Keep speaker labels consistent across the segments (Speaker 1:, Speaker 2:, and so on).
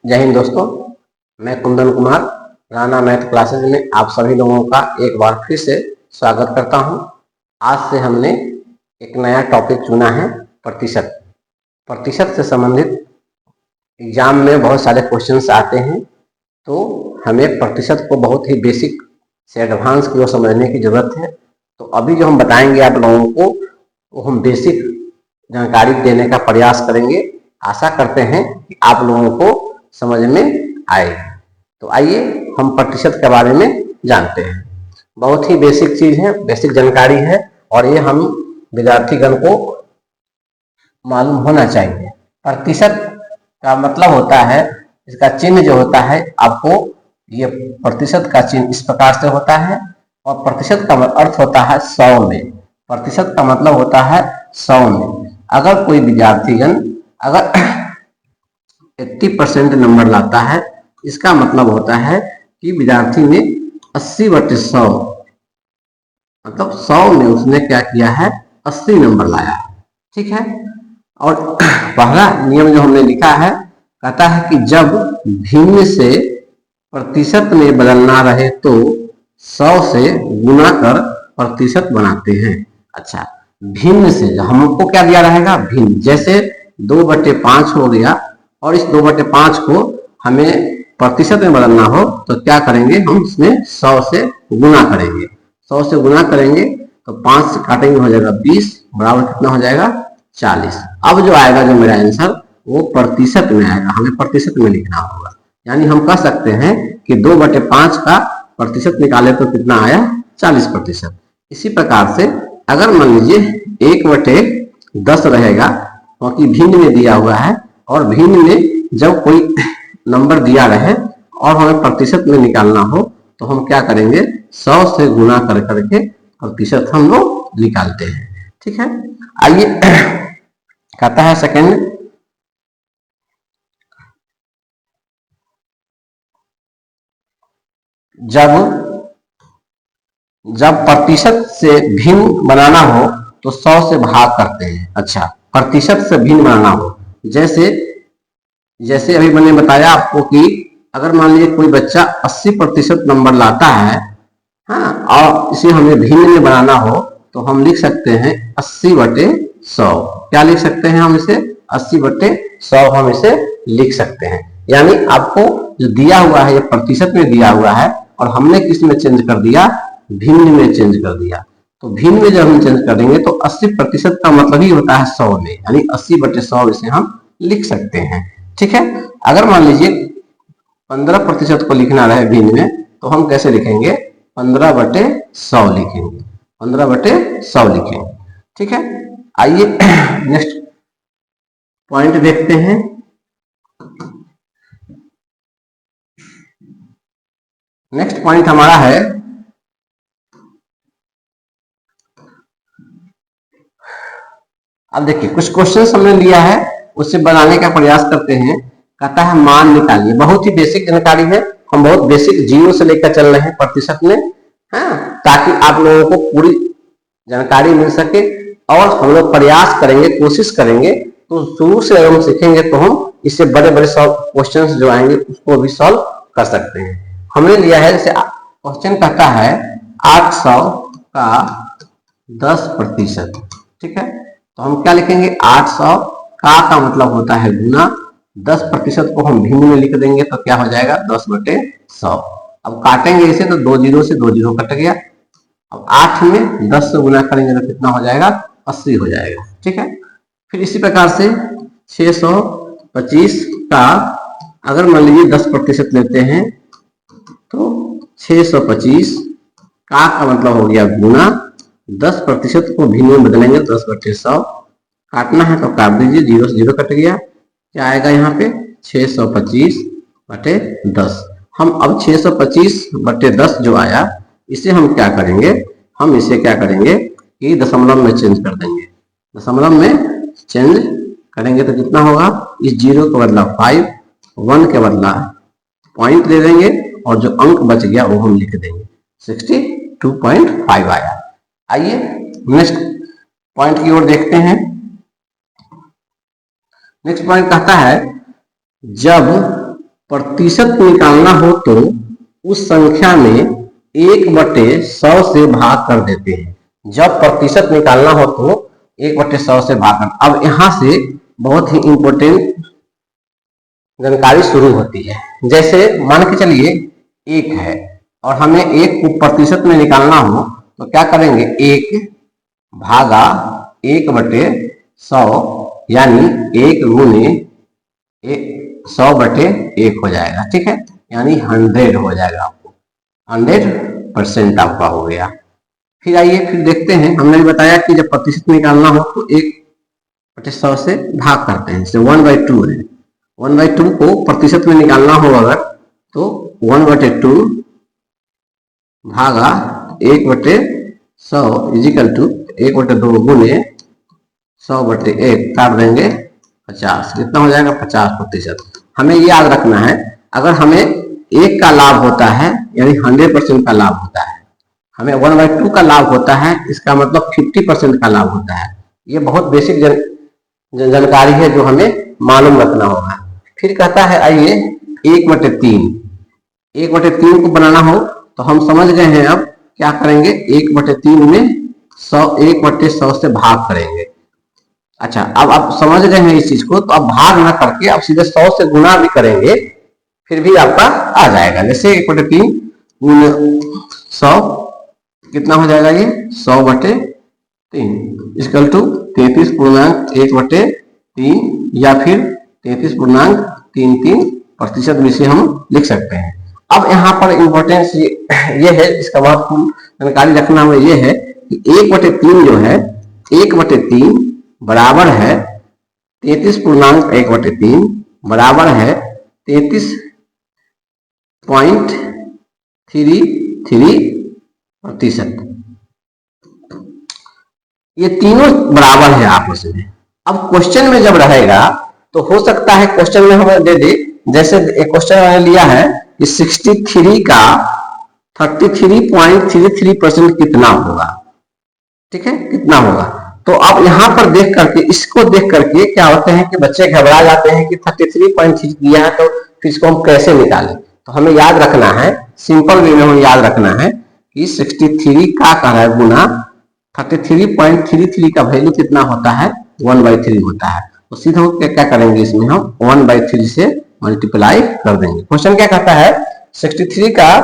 Speaker 1: जय हिंद दोस्तों, मैं कुंदन कुमार राणा मैथ क्लासेज में आप सभी लोगों का एक बार फिर से स्वागत करता हूं। आज से हमने एक नया टॉपिक चुना है प्रतिशत। प्रतिशत से संबंधित एग्जाम में बहुत सारे क्वेश्चंस आते हैं, तो हमें प्रतिशत को बहुत ही बेसिक से एडवांस की ओर समझने की जरूरत है। तो अभी जो हम बताएंगे आप लोगों को, वो हम बेसिक जानकारी देने का प्रयास करेंगे। आशा करते हैं कि आप लोगों को समझ में आए। तो आइए हम प्रतिशत के बारे में जानते हैं। बहुत ही बेसिक चीज है, बेसिक जानकारी है, और ये हम विद्यार्थीगण को मालूम होना चाहिए। प्रतिशत का मतलब होता है, इसका चिन्ह जो होता है, आपको ये प्रतिशत का चिन्ह इस प्रकार से होता है, और प्रतिशत का अर्थ होता है 100 में। प्रतिशत का मतलब होता है 100 में। अगर कोई विद्यार्थीगण अगर 80% नंबर लाता है, इसका मतलब होता है कि विद्यार्थी ने 80/100 मतलब 100 में उसने क्या किया है, 80 नंबर लाया। ठीक है। और पहला नियम जो हमने लिखा है, कहता है कि जब भिन्न से प्रतिशत में बदलना रहे तो 100 से गुना कर प्रतिशत बनाते हैं। अच्छा, भिन्न से हमको क्या दिया रहेगा, भिन्न। जैसे 2/5 हो गया, और इस 2/5 को हमें प्रतिशत में बदलना हो तो क्या करेंगे, हम इसमें 100 से गुना करेंगे। 100 से गुना करेंगे तो 5 से काटेंगे, हो जाएगा 20, बराबर कितना हो जाएगा, 40। अब जो आएगा, जो मेरा आंसर, वो प्रतिशत में आएगा। हमें प्रतिशत में लिखना होगा। यानी हम कह सकते हैं कि 2/5 का प्रतिशत निकाले तो कितना आया, 40%। इसी प्रकार से अगर मान लीजिए 1/10 रहेगा, क्योंकि भिन्न में दिया हुआ है, और भिन्न में जब कोई नंबर दिया रहे और हमें प्रतिशत में निकालना हो तो हम क्या करेंगे, 100 से गुना कर करके प्रतिशत हम लोग निकालते हैं। ठीक है। आइए कहता है सेकंड, जब प्रतिशत से भिन्न बनाना हो तो 100 से भाग करते हैं। अच्छा, प्रतिशत से भिन्न बनाना हो, जैसे अभी मैंने बताया आपको कि अगर मान लीजिए कोई बच्चा 80% नंबर लाता है, हाँ, और इसे हमें भिन्न में बनाना हो तो हम लिख सकते हैं 80/100। क्या लिख सकते हैं हम इसे, 80/100 हम इसे लिख सकते हैं। यानी आपको जो दिया हुआ है, ये प्रतिशत में दिया हुआ है, और हमने किस में चेंज कर दिया, भिन्न में चेंज कर दिया। तो भिन्न में जब हम चेंज करेंगे तो 80% का मतलब ही होता है 100 में, यानी 80/100 इसे हम लिख सकते हैं। ठीक है। अगर मान लीजिए 15% को लिखना रहे भिन्न में, तो हम कैसे लिखेंगे, 15/100 लिखेंगे, 15/100 लिखेंगे। ठीक है। आइए नेक्स्ट पॉइंट देखते हैं। नेक्स्ट पॉइंट हमारा है, अब देखिए कुछ क्वेश्चंस हमने लिया है, उससे बनाने का प्रयास करते हैं। कहता है मान निकालिए। बहुत ही बेसिक जानकारी है, हम बहुत बेसिक जीरो से लेकर चल रहे हैं प्रतिशत में, हाँ, ताकि आप लोगों को पूरी जानकारी मिल सके। और हम लोग प्रयास करेंगे, कोशिश करेंगे, तो शुरू से अगर हम सीखेंगे तो हम इससे बड़े बड़े क्वेश्चंस जो आएंगे उसको भी सॉल्व कर सकते हैं। हमने लिया है, जैसे क्वेश्चन कहता है 800 का 10%। ठीक है। तो हम क्या लिखेंगे, 800 का मतलब होता है गुना, 10% को हम भिन्न में लिख देंगे तो क्या हो जाएगा, 10/100। अब काटेंगे इसे तो 2 जीरो से 2 जीरो कट गया। अब 8 में 10 से गुना करेंगे तो कितना हो जाएगा, 80 हो जाएगा। ठीक है। फिर इसी प्रकार से 625 का अगर मान लीजिए 10% लेते हैं तो 625 का मतलब हो गया गुना, 10% को भिन्न में बदलेंगे 10/100। काटना है तो काट दीजिए, 0 से 0 कट गया। क्या आएगा यहाँ पे, 625/10। हम अब 625/10 जो आया, इसे हम क्या करेंगे, हम इसे क्या करेंगे कि दशमलव में चेंज कर देंगे। दशमलव में चेंज करेंगे तो कितना होगा, इस 0 के बदला 5, 1 के बदला पॉइंट ले देंगे, और जो अंक बच गया वो हम लिख देंगे, 62.5 आया। आइए नेक्स्ट पॉइंट की ओर देखते हैं। नेक्स्ट पॉइंट कहता है जब प्रतिशत निकालना हो तो उस संख्या में 1/100 से भाग कर देते हैं। जब प्रतिशत निकालना हो तो 1/100 से भाग कर। अब यहां से बहुत ही इंपॉर्टेंट जानकारी शुरू होती है। जैसे मान के चलिए 1 है और हमें 1 को प्रतिशत में निकालना हो तो क्या करेंगे, 1 भागा 1/100 यानी 1 गुने 100/1 हो जाएगा। ठीक है, यानी 100 हो जाएगा, आपको 100% आपका हो गया। फिर आइए फिर देखते हैं, हमने बताया कि जब प्रतिशत निकालना हो तो 1/100 से भाग करते हैं। जैसे 1/2 है, 1/2 को प्रतिशत में निकालना हो अगर तो 1/2 भागा 1/100 इजिकल टू 1/2 गुने 100/1 काट देंगे 50। कितना हो जाएगा, 50%। हमें ये याद रखना है, अगर हमें 1 का लाभ होता है यानी 100% का लाभ होता है, हमें 1/2 का लाभ होता है, इसका मतलब 50% का लाभ होता है। ये बहुत बेसिक जानकारी है जो हमें मालूम रखना होगा। फिर कहता है आइए 1/3। 1/3 को बनाना हो तो हम समझ गए हैं, अब क्या करेंगे, 1/3 में 1/100 से भाग करेंगे। अच्छा, अब आप समझ गए हैं इस चीज को, तो अब भाग ना करके आप सीधे 100 से गुना भी करेंगे फिर भी आपका आ जाएगा। जैसे 1/3 गुना 100 कितना हो जाएगा, ये 100/3 इक्वल टू 33.1/3 या फिर 33.33% भी से हम लिख सकते हैं। अब यहाँ पर इंपॉर्टेंस ये है, इसका महत्वपूर्ण जानकारी रखना में ये है कि 1/3 जो है, 1/3 बराबर है 33.1/3 बराबर है 33.33%। ये तीनों बराबर है आपस में। अब क्वेश्चन में जब रहेगा तो हो सकता है क्वेश्चन में हमें दे दे, जैसे एक क्वेश्चन मैंने लिया है कि 63 का 33.33% कितना होगा। ठीक है, कितना होगा। तो अब यहां पर देख करके, इसको देख करके क्या होते हैं कि बच्चे घबरा जाते हैं कि 33.3 दिया है तो फिर इसको हम कैसे निकालें। तो हमें याद रखना है, सिंपल वे में हमें याद रखना है कि 63 का कह रहा है गुना 33.33 का वैल्यू कितना होता है, 1/3 होता है। तो सीधा क्या करेंगे, इसमें हम 1/3 से मल्टीप्लाई कर देंगे। क्वेश्चन क्या कहता है, 63 का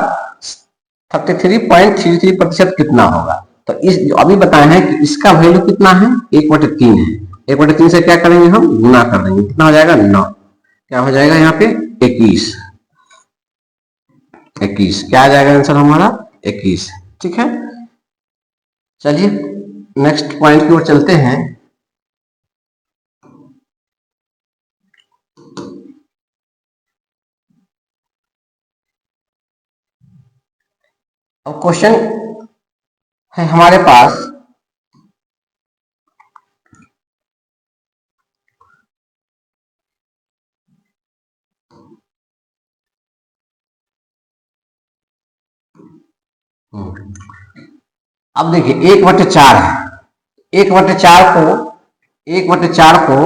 Speaker 1: 33.33% कितना होगा। तो इस अभी बताए हैं कि इसका वैल्यू कितना है, 1/3 है। 1/3 से क्या करेंगे, हम गुना कर देंगे, कितना हो जाएगा 9। क्या हो जाएगा यहाँ पे 21 क्या आ जाएगा आंसर हमारा 21। ठीक है, चलिए नेक्स्ट पॉइंट की ओर चलते हैं। अब क्वेश्चन है हमारे पास, अब देखिए 1/4 है। 1/4 को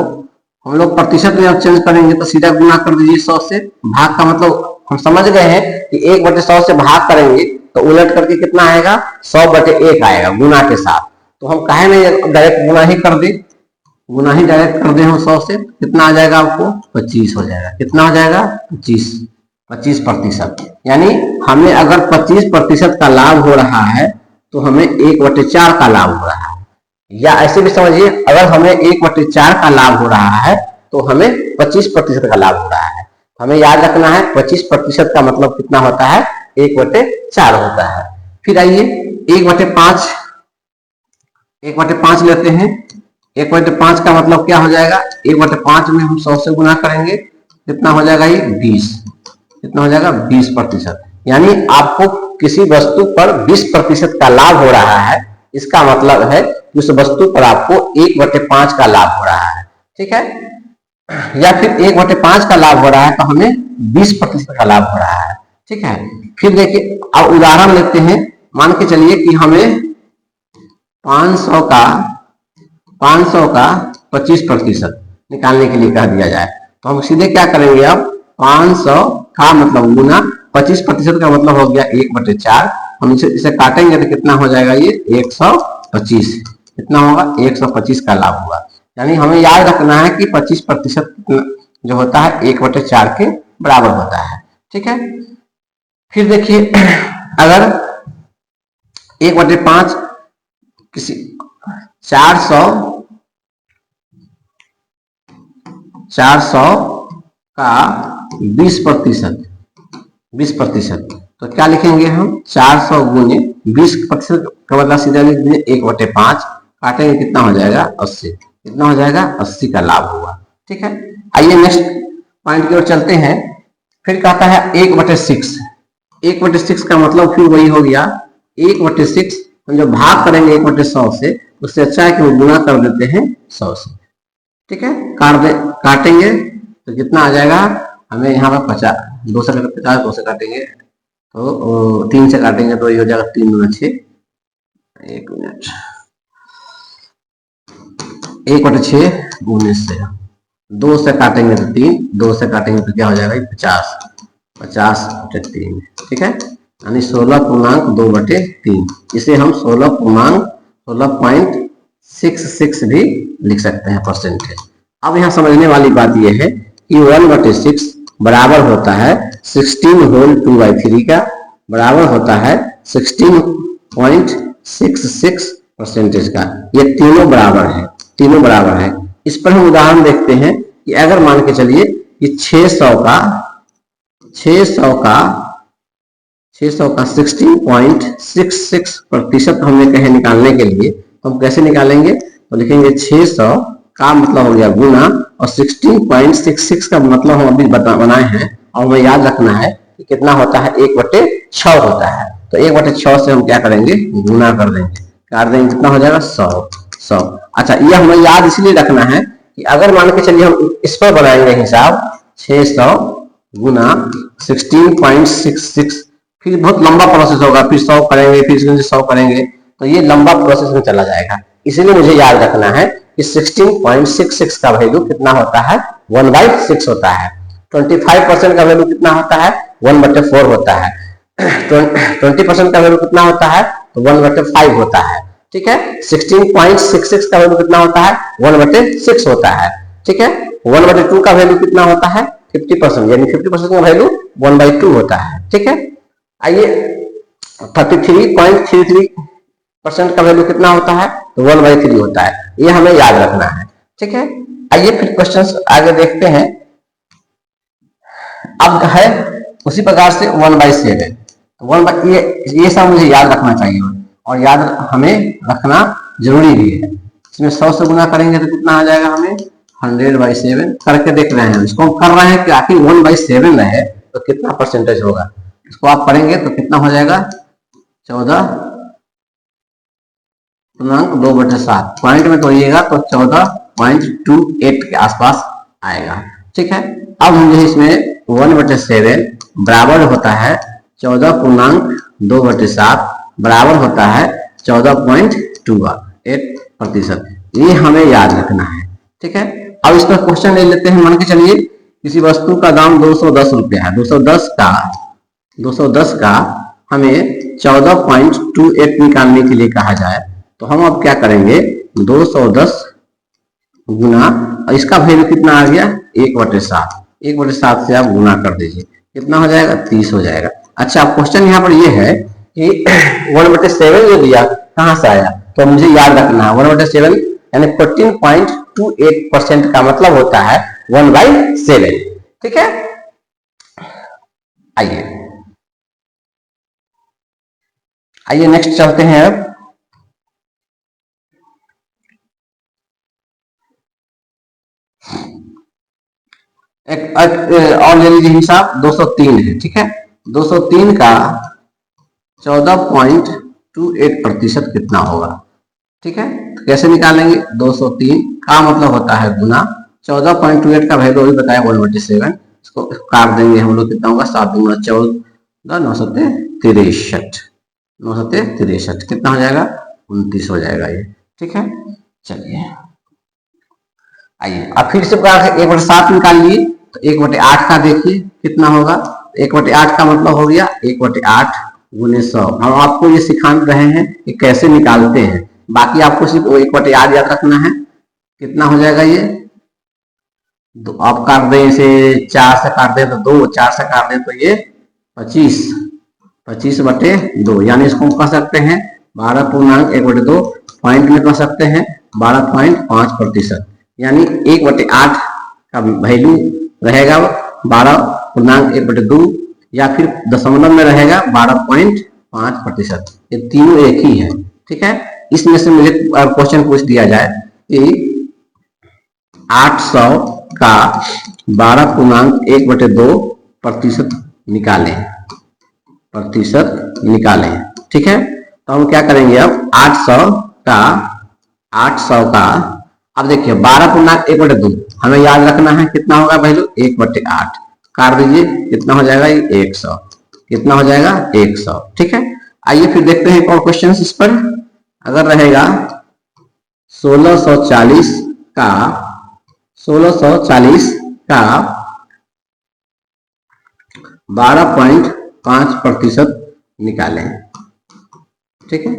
Speaker 1: हम लोग प्रतिशत में अब चेंज करेंगे तो सीधा गुना कर दीजिए 100 से। भाग का मतलब हम समझ गए हैं कि 1/100 से भाग करेंगे तो उलट करके कितना आएगा, 100/1 आएगा गुना के साथ। तो हम कहे नहीं, डायरेक्ट गुना ही कर दे, गुना ही डायरेक्ट कर दे हम 100 से। कितना आ जाएगा आपको 25 हो जाएगा। कितना हो जाएगा 25%। यानी हमें अगर 25% का लाभ हो रहा है तो हमें 1/4 का लाभ हो रहा है। या ऐसे भी समझिए, अगर हमें 1/4 का लाभ हो रहा है तो हमें 25% का लाभ हो रहा है। हमें याद रखना है 25% का मतलब कितना होता है, 1/4 होता है। फिर आइए 1/5 लेते हैं। 1/5 का मतलब क्या हो जाएगा, 1/5 में हम 100 से गुना करेंगे, कितना हो जाएगा ये 20। कितना हो जाएगा 20%। यानी आपको किसी वस्तु पर 20% का लाभ हो रहा है, इसका मतलब है कि उस वस्तु पर आपको 1/5 का लाभ हो रहा है। ठीक है, या फिर 1/5 का लाभ हो रहा है तो हमें 20% का लाभ हो रहा है। ठीक है, फिर देखिए अब उदाहरण लेते हैं। मान के चलिए कि हमें 500 का 25%, निकालने के लिए कह दिया जाए तो हम सीधे क्या करेंगे, अब 500 का मतलब गुना 25% का मतलब हो गया 1/4। हम इसे काटेंगे तो कितना हो जाएगा, ये 125। कितना होगा, 125 का लाभ हुआ। यानी हमें याद रखना है कि 25% जो होता है 1/4 के बराबर होता है। ठीक है, फिर देखिए अगर 1/5 किसी 400 का 20% तो क्या लिखेंगे हम, 400 गुने 20% का मतलब सीधा लिख दीजिए 1/5, काटेंगे कितना हो जाएगा 80। कितना हो जाएगा 80 का लाभ हुआ। ठीक है, आइए नेक्स्ट पॉइंट की ओर चलते हैं। फिर कहता है 1/6। 1/6 का मतलब फिर वही हो गया 1/6। हम जो भाग करेंगे 1/100 से, उससे अच्छा है कि वो गुना कर देते हैं 100 से। ठीक है, काटेंगे तो कितना आ जाएगा, हमें यहाँ पर 50, 2 से 50, 2 से काटेंगे तो 3 से काटेंगे तो ये हो जाएगा 3 गुना 6। 1 मिनट, 1/6 गुने से 2 से काटेंगे तो 3, 2 से काटेंगे तो क्या हो जाएगा 50, 50/3। ठीक है, यानी 16.2/3। इसे हम 16.66 भी लिख सकते हैं परसेंटेज। अब यहाँ समझने वाली बात यह है कि 1/6 बराबर होता है 16 होल 2/3 का, बराबर होता है 16.66% का। ये तीनों बराबर है, तीनों बराबर है। इस पर हम उदाहरण देखते हैं कि अगर मान के चलिए कि 600 का 16.66% हमें कहे निकालने के लिए, तो हम कैसे निकालेंगे, तो लिखेंगे 600 का मतलब हो गया गुना, और 16.66 का मतलब हम अभी बनाए हैं, और हमें याद रखना है कि कितना होता है 1/6 होता है। तो 1/6 से हम क्या करेंगे, गुना कर देंगे, काट देंगे, कितना हो जाएगा 100। अच्छा, ये हमें याद इसलिए रखना है कि अगर मान के चलिए हम इस पर बनाएंगे हिसाब 600 गुना 16.66, फिर बहुत लंबा प्रोसेस होगा, फिर 100 करेंगे, फिर 100 करेंगे, तो ये लंबा प्रोसेस में चला जाएगा। इसलिए मुझे याद रखना है कि 16.66 का वैल्यू कितना होता है, 1/6 होता है। 25% का वैल्यू कितना होता है, 1/4 होता है। 20% का वैल्यू कितना होता है, तो 1/5 होता है। ठीक है, 16.66 का वैल्यू कितना होता है, 1/6 होता है। ठीक है, 1/2 का वैल्यू कितना होता है, 50%, यानी 50% का वैल्यू 1/2 होता है। ठीक है, आइए 33.33% का वैल्यू कितना होता है, तो 1/3 होता है। ये हमें याद रखना है। ठीक है, आइए फिर क्वेश्चंस आगे देखते हैं। अब है उसी प्रकार से 1/7। ये सब मुझे याद रखना चाहिए, और याद हमें रखना जरूरी भी है। इसमें 100 से गुना करेंगे तो कितना आ जाएगा, हमें 100/7 करके देख रहे हैं। इसको हम कर रहे हैं कि आखिर 1/7 रहे तो कितना परसेंटेज होगा। इसको आप पढ़ेंगे तो कितना हो जाएगा, 14.2/7। पॉइंट में तोड़िएगा तो 14.28 के आसपास आएगा। ठीक है, अब मुझे इसमें 1/7 बराबर होता है 14.2/7 बराबर होता है 14.28%। ये हमें याद रखना है। ठीक है, अब इस पर क्वेश्चन ले लेते हैं। मान के चलिए किसी वस्तु का दाम 210 रुपया है। 210 का हमें 14.28 निकालने के लिए कहा जाए, तो हम अब क्या करेंगे, 210 गुना, इसका वैल्यू कितना आ गया 1/7। 1/7 से आप गुना कर दीजिए, कितना हो जाएगा 30 हो जाएगा। अच्छा, क्वेश्चन यहाँ पर ये है कि 1/7 जो दिया कहां से आया, तो मुझे याद रखना है 1/7 यानी 14.28% का मतलब होता है 1/7। ठीक है, आइए नेक्स्ट चलते हैं। अब एक और ले लीजिए हिसाब, 203 है। ठीक है, 203 का 14.28% कितना होगा। ठीक है, तो कैसे निकालेंगे, 203 का मतलब होता है गुना 14.28 का वैल्यू अभी बताया 1/7। इसको काट देंगे हम लोग, कितना होगा 7 गुना 14, 963, 963 कितना हो जाएगा 29 हो जाएगा ये। ठीक है, चलिए आइए अब फिर से 1/7 निकाल लिए, तो 1/8 का देखिए कितना होगा। 1/8 का मतलब हो गया 1/8 गुने 100। हम आपको ये सिखा रहे हैं कि कैसे निकालते हैं, बाकी आपको सिर्फ 1/8 याद रखना है। कितना हो जाएगा ये, आप काट दें इसे, 4 से काट दें तो 2, 4 से काट दें तो ये 25, 25/2, यानी इसको हम कह सकते हैं 12.1/2, पॉइंट में कह सकते हैं 12.5%, यानी 1/8 का वैल्यू रहेगा 12.1/2, या फिर दशमलव में रहेगा 12.5%। ये तीनों एक ही है, ठीक है। इसमें से मुझे क्वेश्चन पूछ दिया जाए कि 800 का 12.1/2% निकालें, ठीक है। तो हम क्या करेंगे अब 800 का अब देखिए 12.1/2 हमें याद रखना है कितना होगा वैल्यू 1/8, काट दीजिए कितना हो जाएगा ये 100, कितना हो जाएगा 100, ठीक है। आइए फिर देखते हैं कौन क्वेश्चन इस पर। अगर रहेगा 1640 का 12.5% निकालें, ठीक है।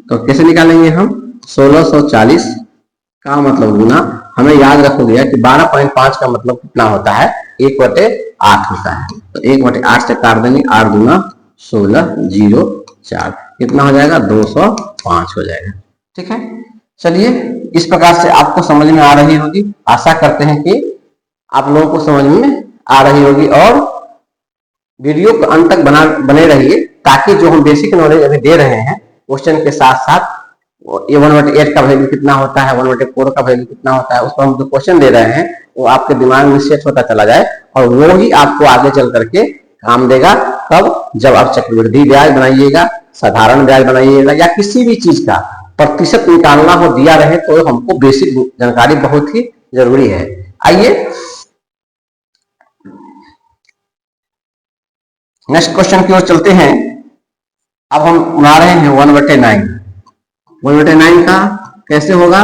Speaker 1: तो कैसे निकालेंगे हम, 1640 का मतलब गुना, हमें याद रखोगे कि 12.5 का मतलब कितना होता है 1/8 होता है, तो 1/8 से काट देंगे, 8 गुना 16 0 4, कितना हो जाएगा 205 हो जाएगा, ठीक है। चलिए इस प्रकार से आपको समझ में आ रही होगी, आशा करते हैं कि आप लोगों को समझ में आ रही होगी, और वीडियो को अंत तक बने रहिए, ताकि जो हम बेसिक नॉलेज अभी दे रहे हैं क्वेश्चन के साथ साथ ये 1/8 का वैल्यू कितना होता है, 1/4 का वैल्यू कितना होता है, उस पर हम जो क्वेश्चन दे रहे हैं वो आपके दिमाग में सेट होता चला जाए, और वो ही आपको आगे चल करके काम देगा। कब, जब आप चक्रवृद्धि ब्याज बनाइएगा, साधारण ब्याज बनाइएगा, या किसी भी चीज का प्रतिशत निकालना हो दिया रहे, तो हमको बेसिक जानकारी बहुत ही जरूरी है। आइए नेक्स्ट क्वेश्चन की ओर चलते हैं। अब हम बना रहे हैं 1/9। 1/9 का कैसे होगा,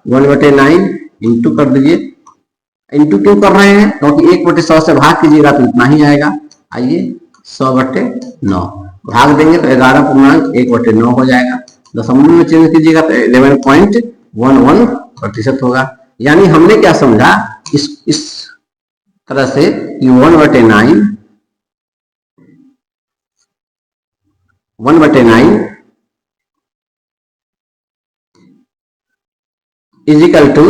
Speaker 1: 1/9 इंटू कर दीजिए। इंटू क्यों कर रहे हैं, क्योंकि 1/100 से भाग कीजिएगा तो इतना ही आएगा। आइए 100/9 भाग देंगे तो 11.1/9 हो जाएगा। दशमलव में चेंज कीजिएगा तो 11.11% होगा। यानी हमने क्या समझा इस तरह से कि 1/9 is equal to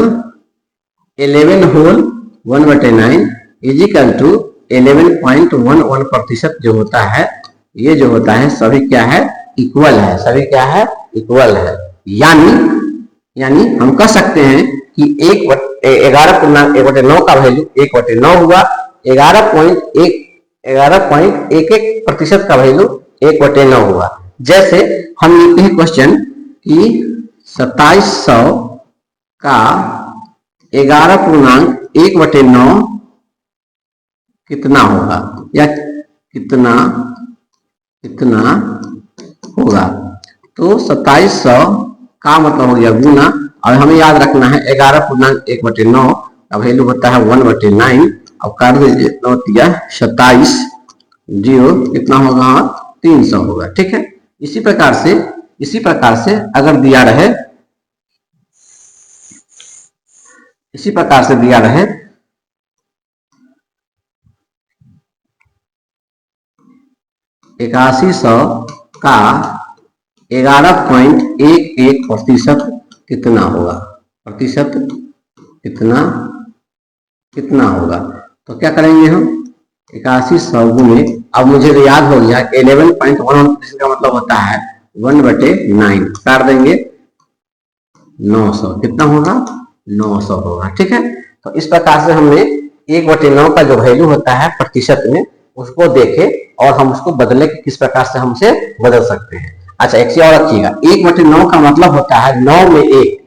Speaker 1: 11 whole 1/9 is equal to 11.11% जो होता है, ये जो होता है सभी क्या है, इक्वल है, सभी क्या है, इक्वल है। यानी हम कह सकते हैं कि 11.1/9 का वैल्यू 1/9 हुआ, 11.11% का वैल्यू 1/9 हुआ। जैसे हम लिखते हैं क्वेश्चन कि 2700 का 11.1/9 कितना होगा, या कितना होगा। तो 2700 का मतलब हो गया गुना, और हमें याद रखना है 11.1/9 का वैल्यू होता है 1/9। अब काट दीजिए 27 0 कितना होगा 300 होगा, ठीक है। इसी प्रकार से अगर दिया रहे, 8100 का 11.11% कितना होगा, प्रतिशत कितना होगा। तो क्या करेंगे हम 8100 गुने, अब मुझे तो याद हो गया 11.11% का मतलब होता है 1/9, काट देंगे 900, कितना होगा 900 होगा, ठीक है। तो इस प्रकार से हमने 1/9 का जो वैल्यू होता है प्रतिशत में, उसको देखे और हम उसको बदले कि किस प्रकार से हमसे बदल सकते हैं। अच्छा एक चीज और रखिएगा, 1/9 का मतलब होता है 9 में 1,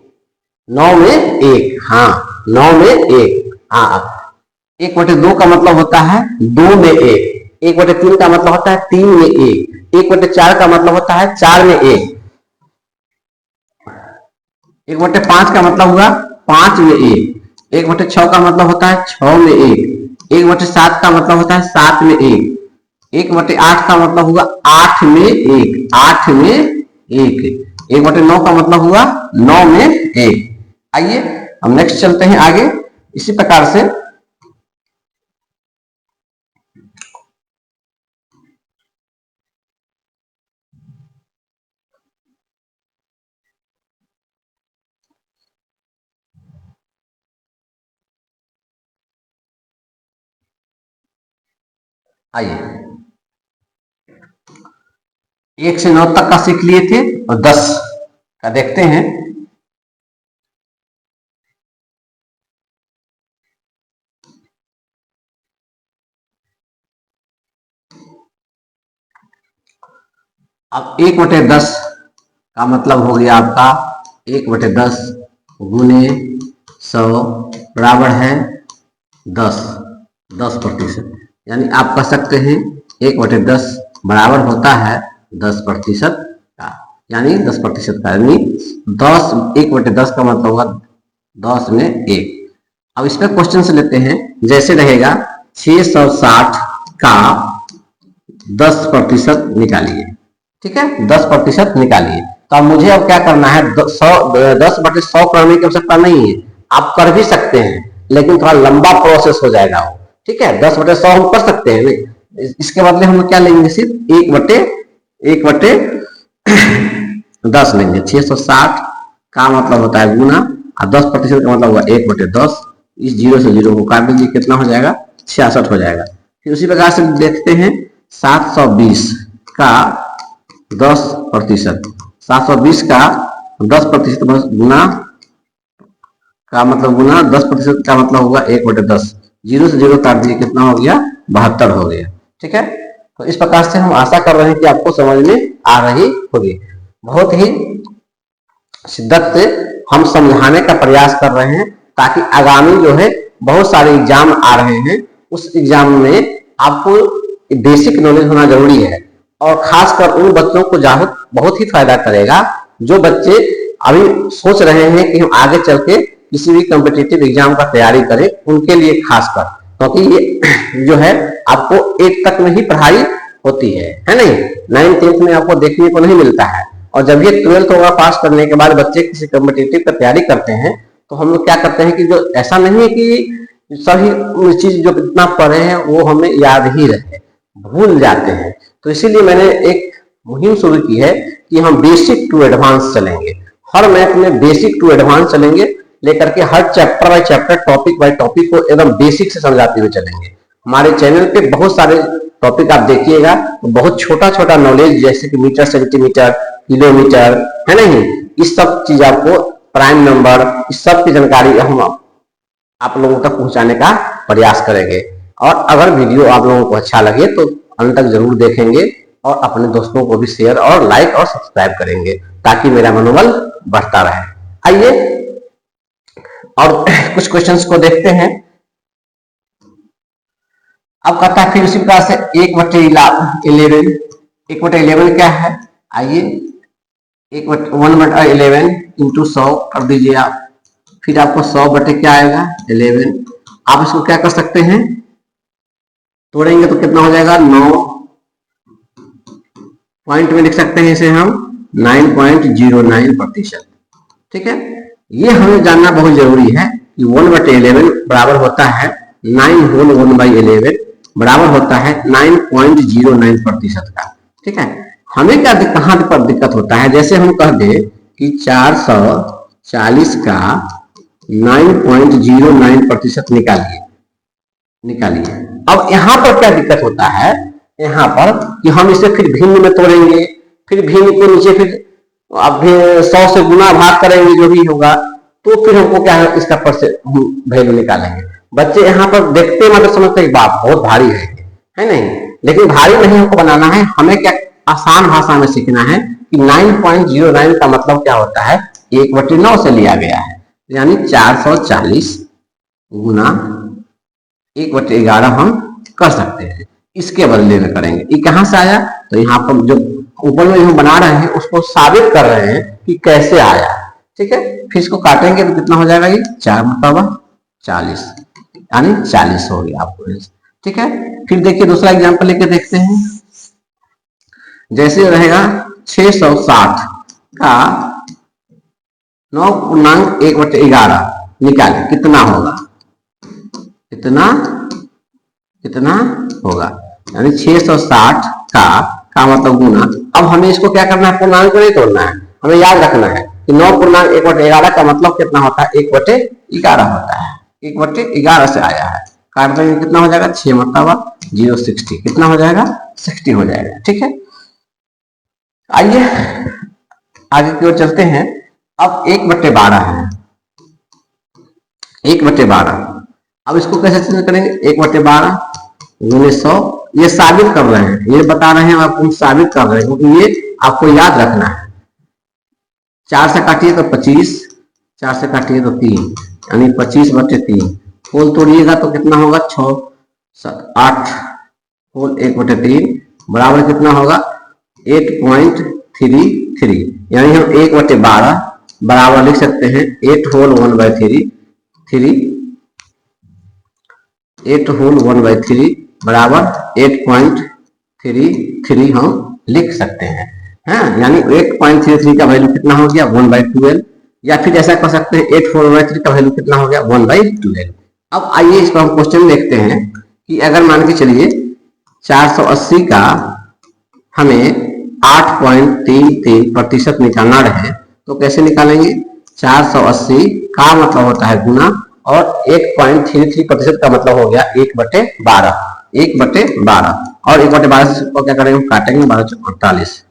Speaker 1: 9 में 1, हाँ 9 में 1, हाँ। 1/2 का मतलब होता है 2 में 1, 1/3 का मतलब होता है 3 में 1, 1/4 का मतलब होता है 4 में 1, 1/5 का मतलब हुआ 5 में 1, 1/6 का मतलब होता है 6 में 1। 1/7 का मतलब होता है 7 में 1। 1/8 का मतलब हुआ 8 में 1। 8 में 1। 1/9 का मतलब हुआ 9 में 1। आइए हम नेक्स्ट चलते हैं आगे इसी प्रकार से। आइए 1 से 9 तक का सीख लिए थे और 10 का देखते हैं। अब 1/10 का मतलब हो गया आपका 1/10 गुने 100 बराबर है 10। 10%, यानी आप कह सकते हैं 1/10 बराबर होता है 10% का, यानी 10% का, यानी 10 1/10 का मतलब होगा 10 में 1। अब इस पर क्वेश्चन से लेते हैं, जैसे रहेगा 660 का 10% निकालिए। ठीक है, 10% निकालिए। तो अब मुझे अब क्या करना है, 10/100 करने की आवश्यकता नहीं है, आप कर भी सकते हैं लेकिन थोड़ा लंबा प्रोसेस हो जाएगा वो। ठीक है, 10/100 हम कर सकते हैं नहीं, इसके बदले हम क्या लेंगे, सिर्फ 1/10 लेंगे। 660 का मतलब होता है गुना और 10% का मतलब हुआ 1/10। इस 0 से 0 को काट दीजिए, कितना हो जाएगा, 66 हो जाएगा। फिर उसी प्रकार से देखते हैं 720 का 10%। 720 का 10% गुना का मतलब गुना 10% का मतलब होगा 1/10। 0 से 0 काट दिए, कितना हो गया, 72 हो गया। ठीक है, तो इस प्रकार से हम आशा कर रहे हैं कि आपको समझ में आ रही होगी। बहुत ही शिद्दत से हम समझाने का प्रयास कर रहे हैं ताकि आगामी जो है बहुत सारे एग्जाम आ रहे हैं, उस एग्जाम में आपको बेसिक नॉलेज होना जरूरी है। और खासकर उन बच्चों को बहुत ही फायदा करेगा जो बच्चे अभी सोच रहे हैं कि हम आगे चल के किसी भी कॉम्पिटिटिव एग्जाम का तैयारी करें, उनके लिए खासकर, क्योंकि ये जो है आपको 8 तक में ही पढ़ाई होती है नहीं, 9th 10th में आपको देखने को नहीं मिलता है। और जब ये 12th होगा, पास करने के बाद बच्चे किसी कॉम्पिटिटिव का तैयारी करते हैं, तो हम लोग क्या करते हैं कि जो ऐसा नहीं है कि सभी चीज जो इतना पढ़े हैं वो हमें याद ही रहे, भूल जाते हैं। तो इसीलिए मैंने एक मुहिम शुरू की है कि हम बेसिक टू एडवांस चलेंगे। हर मैथ में बेसिक टू एडवांस चलेंगे, लेकर के हर chapter by chapter, topic by topic को एकदम बेसिक से समझाते हुए चलेंगे। हमारे चैनल पे बहुत सारे टॉपिक आप देखिएगा, तो बहुत छोटा छोटा नॉलेज, जैसे कि मीटर, सेंटीमीटर, किलोमीटर, है नहीं, इस सब चीज आपको, प्राइम नंबर, इस सब की जानकारी हम आप लोगों तक पहुंचाने का प्रयास करेंगे। और अगर वीडियो आप लोगों को अच्छा लगे तो अंत तक जरूर देखेंगे और अपने दोस्तों को भी शेयर और लाइक और सब्सक्राइब करेंगे ताकि मेरा मनोबल बढ़ता रहे। आइए और कुछ क्वेश्चंस को देखते हैं। अब कहता है फिर उसी प्रकार से 1/11, 1/11 क्या है, आइए 1/11 इंटू 100 कर दीजिए आप। फिर आपको 100 बटे क्या आएगा, 11। आप इसको क्या कर सकते हैं, तोड़ेंगे तो कितना हो जाएगा, 9 पॉइंट में लिख सकते हैं इसे हम 9.09%। ठीक है, ये हमें जानना बहुत जरूरी है कि 1/11 बराबर होता है 9 होल 1/11 बराबर होता है 9.09% का। ठीक है, हमें क्या कहां पर दिक्कत होता है, जैसे हम कह दे कि 440 का 9.09% निकालिए। अब यहां पर क्या दिक्कत होता है, यहाँ पर कि हम इसे फिर भिन्न में तोड़ेंगे, फिर भिन्न के नीचे फिर अब 100 से गुना भाग करेंगे जो भी होगा, तो फिर हमको क्या है, इसका वैल्यू निकालेंगे। बच्चे यहाँ पर देखते मतलब समझते हैं बाप बहुत भारी है नहीं, लेकिन भारी नहीं हमको बनाना है, हमें क्या आसान भाषा में सीखना है कि 9.09 का मतलब क्या होता है, 1/9 से लिया गया है, यानी 440 गुना 1/11 हम कर सकते हैं, इसके बदले में करेंगे। ये कहां से आया, तो यहाँ पर जो ऊपर में हम बना रहे हैं उसको साबित कर रहे हैं कि कैसे आया। ठीक है, फिर इसको काटेंगे तो कितना हो जाएगा, ये 4 मतलब 40, यानी 40 हो गया आपको। ठीक है, फिर देखिए दूसरा एग्जांपल लेके देखते हैं। जैसे रहेगा 660 का 9.1/11 निकाले, कितना होगा, कितना होगा, यानी 660 का मतलब गुना। अब हमें इसको क्या करना है, पूर्णांक को नहीं तोड़ना है, हमें याद रखना है कि 9.1/11 का मतलब कितना होता है, 1/11 होता है, 1/11 से आया है। काट देंगे, कितना हो जाएगा, 6 मतलब 060, कितना हो जाएगा, 60 हो जाएगा। ठीक है, आइए आगे की ओर चलते हैं। अब 1/12 है, 1/12। अब इसको कैसे चेंज करेंगे, 1/12 गुने 100, ये साबित कर रहे हैं, ये बता रहे हैं आपको, साबित कर रहे हैं, क्योंकि ये आपको याद रखना है। 4 से काटिए तो 25, 4 से काटिए तो 3, यानी 25/3। होल तोड़िएगा तो कितना होगा, 6 8 होल 1/3 बराबर कितना होगा, 8.33, यानी हम 1/12 बराबर लिख सकते हैं 8 होल 1/3, 8 होल 1/3 बराबर 8.33 हम लिख सकते हैं। हाँ, यानी 8.33 का वैल्यू कितना हो गया, 1/12, या फिर ऐसा कर सकते हैं 8 होल 1/3 का वैल्यू कितना हो गया, 1/12। अब आइए इस पर हम क्वेश्चन देखते हैं कि अगर मान के चलिए 480 का हमें 8.33% निकालना रहे तो कैसे निकालेंगे, 480 का मतलब होता है गुना, और 8.33% का मतलब हो गया 1/12, 1/12, और 1/12 से क्या करेंगे, काटेंगे, 12×48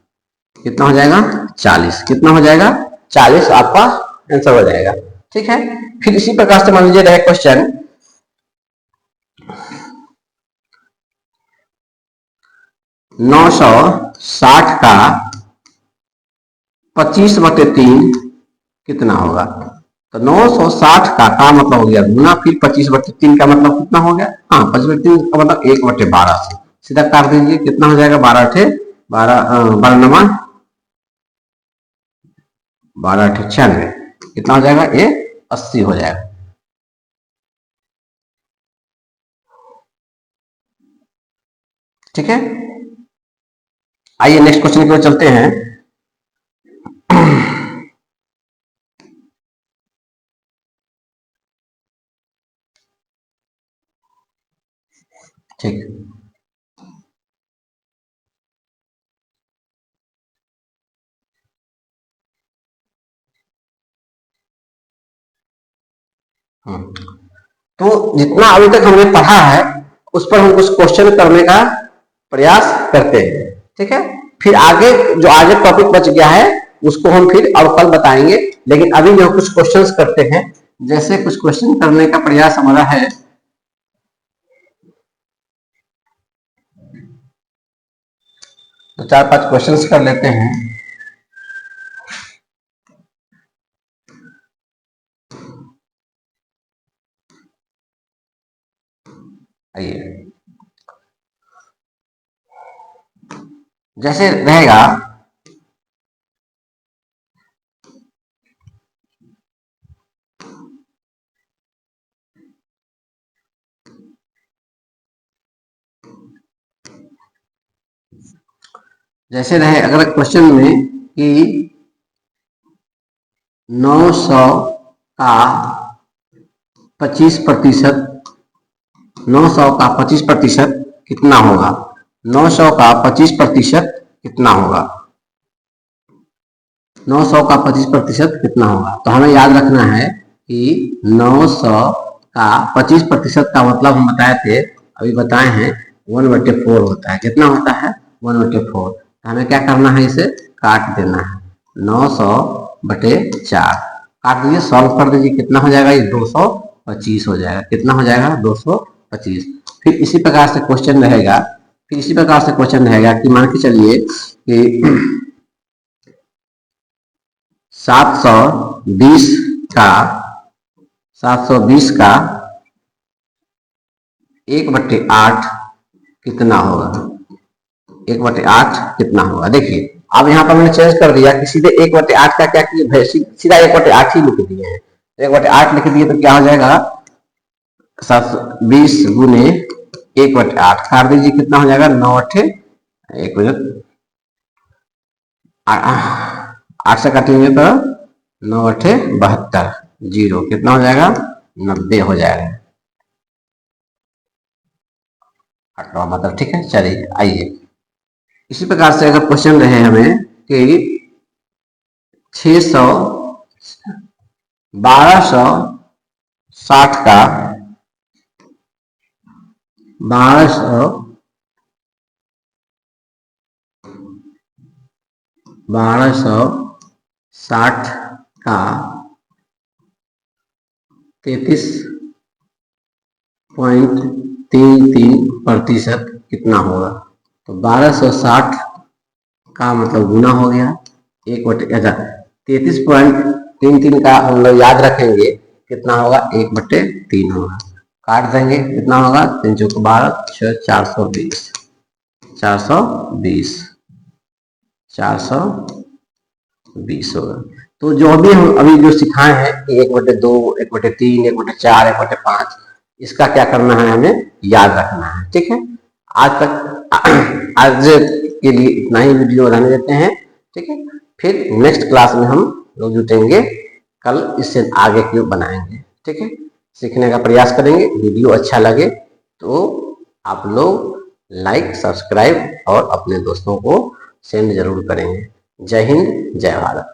Speaker 1: कितना हो जाएगा, 40, कितना हो जाएगा, 40 आपका आंसर हो जाएगा। ठीक है, फिर इसी प्रकार से मान लीजिए रहे क्वेश्चन 960 का 25/3 कितना होगा, तो 960 का मतलब हो गया गुना, फिर 25/3 का मतलब कितना हो गया, हाँ 25/3 का मतलब 1/12 से सीधा काट दीजिए, कितना हो जाएगा, 12×96, कितना हो जाएगा, ये 80 हो जाएगा। ठीक है, आइए नेक्स्ट क्वेश्चन की ओर चलते हैं। ठीक, तो जितना अभी तक हमने पढ़ा है उस पर हम कुछ क्वेश्चन करने का प्रयास करते हैं। ठीक है, फिर आगे जो आगे टॉपिक बच गया है उसको हम फिर और कल बताएंगे, लेकिन अभी जो कुछ क्वेश्चंस करते हैं, जैसे कुछ क्वेश्चन करने का प्रयास हमारा है। तो 4-5 क्वेश्चंस कर लेते हैं। आइए, जैसे रहेगा जैसे रहे अगर क्वेश्चन में कि 900 का 25%, 900 का 25% कितना होगा, 900 का 25% कितना होगा, 900 का 25% कितना होगा। तो हमें याद रखना है कि 900 का 25% का मतलब हम बताए थे, अभी बताए हैं 1/4 होता है, कितना होता है, 1/4। तो हमें क्या करना है, इसे काट देना है, 900/4 काट दीजिए, सॉल्व कर दीजिए, कितना हो जाएगा, ये 225 हो जाएगा, कितना हो जाएगा, 225। फिर इसी प्रकार से क्वेश्चन रहेगा, कि मान के चलिए कि 720 का 1/8 कितना होगा, 1/8 कितना होगा। देखिए अब यहाँ पर मैंने चेंज कर दिया कि सीधे 1/8 का क्या किया, सीधा 1/8 ही लिख दिए हैं। 1/8 लिख दिए तो क्या हो जाएगा, 720 गुने 1/8 काट दीजिए, कितना हो जाएगा 9 अट्ठे 1 8 से काटेंगे तो 9 अट्ठे 72 जीरो कितना हो जाएगा 90 हो जाएगा आठवां मतलब। ठीक है, चलिए आइए इसी प्रकार से अगर क्वेश्चन रहे हमें कि 600 1260 का 1260 का 33.33% कितना होगा। तो 1260 का मतलब गुना हो गया 33.33 का हम लोग याद रखेंगे कितना होगा 1/3 होगा। काट देंगे कितना होगा 3 चौक 12 6 420 420 होगा। तो जो अभी हम अभी जो सिखाए हैं कि 1/2 1/3 1/4 1/5 इसका क्या करना है हमें याद रखना है। ठीक है, आज तक आज के लिए इतना ही वीडियो रहने देते हैं। ठीक है, फिर नेक्स्ट क्लास में हम लोग जुटेंगे, कल इससे आगे क्यों बनाएंगे। ठीक है, सीखने का प्रयास करेंगे। वीडियो अच्छा लगे तो आप लोग लाइक सब्सक्राइब और अपने दोस्तों को सेंड जरूर करेंगे। जय हिंद जय भारत।